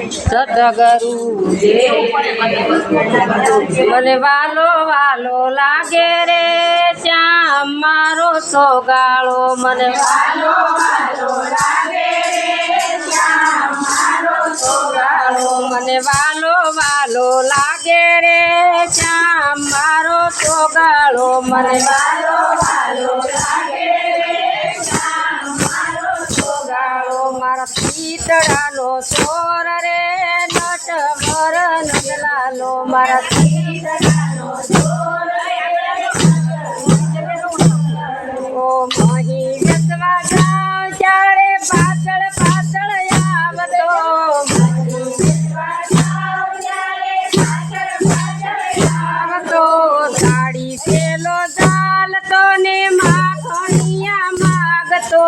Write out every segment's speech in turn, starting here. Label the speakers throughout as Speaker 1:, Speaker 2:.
Speaker 1: સતગરુ મને વાલો વાલો લાગે રે શ્યામ મારો સોગાળો મને વાલો વાલો લાગે રે શ્યામ મારો સોગાળો મને વાલો વાલો લાગે રે શ્યામ મારો સોગાળો મને વાલો વાલો લાગે મારા પીતળાનો ચોર રે નટવર નંદલાલો મારા પીતળાનો ચોર ઓ મહી જસવા જાવ ત્યારે પાછળ પાછળ આવતો સાડી સેલો ચાલતો ને માખણિયા માગતો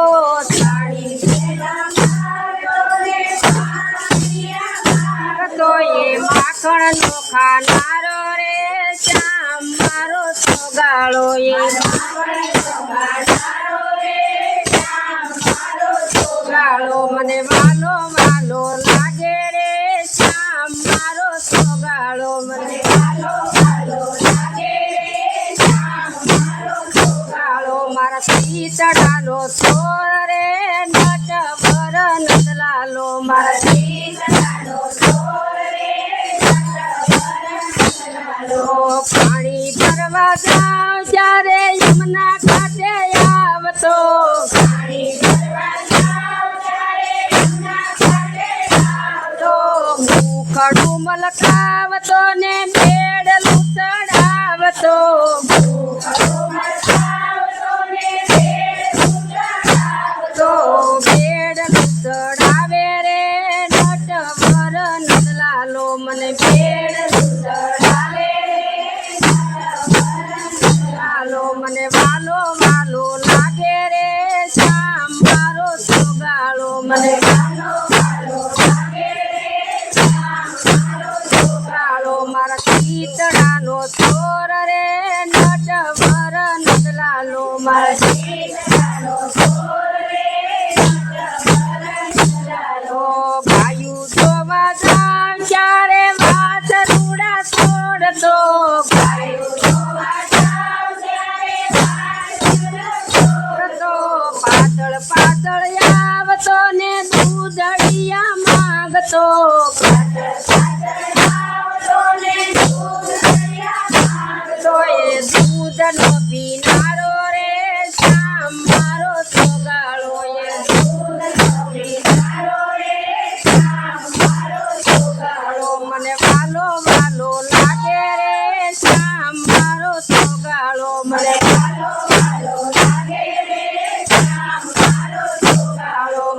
Speaker 1: માખણ નો ખાનારો રે શ્યામ મારો સોગાળો સોગાળો મને વાલો વાલો લાગે રે શ્યામ મારો સોગાળો મને વાલો વાલો લાગે રે શ્યામ મારો સોગાળો મારા પીતળાનો ચોર રે નટવર નંદલાલો મારા પીતળાનો પાણી ભરવા જાવ જ્યારે યમુના ઘાટે આવતો મુખડું મલકાવતો ને બેડલું ચડાવતો બેડલું ચડાવે રે નટવર નંદલાલો મને બેડલું ચડાવે મને વાલો વાલો લાગે રે શ્યામ મારો સોગાળો મને વાલો વાલો લાગે રે શ્યામ મારો સોગાળો મારા પીતળાનો ચોર રે નટવર નંદલાલો મારા પીતળાનો ચોર રે નટવર નંદલાલો ગાયું જોવા જાવ ત્યારે વાસરુડા છોડતો ગાયું પાછળ આવતો ને દૂધડિયા માંગતો એ દૂધનો પીનારો રે શ્યામ મારો સોગાળો એ દૂધનો પીનારો રે શ્યામ મારો સોગાળો મને વાલો વાલો લાગે રે શ્યામ મારો સોગાળો મને વાલો વાલો લાગે રે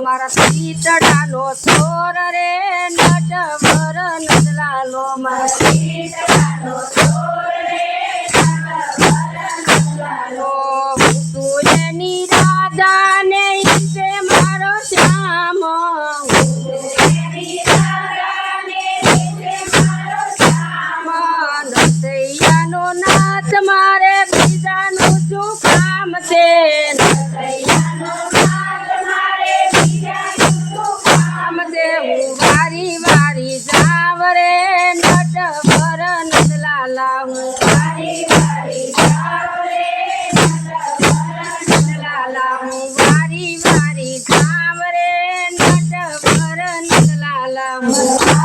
Speaker 1: મારા પીતળાનો ચોર રે નટવર નંદલાલો મારા પીતળાનો ચોર રે નટવર નંદલાલો તું એની રાધા ને ઈસે મારો શ્યામ નસૈયાનો નાથ મારે બીજાનું શું કામ છે વારી વારી જાવ રે નટવર નંદલાલા હું વારી વારી જાવ રે નટવર નંદલાલા હું વારી વારી જાવ રે નટવર નંદલાલા હું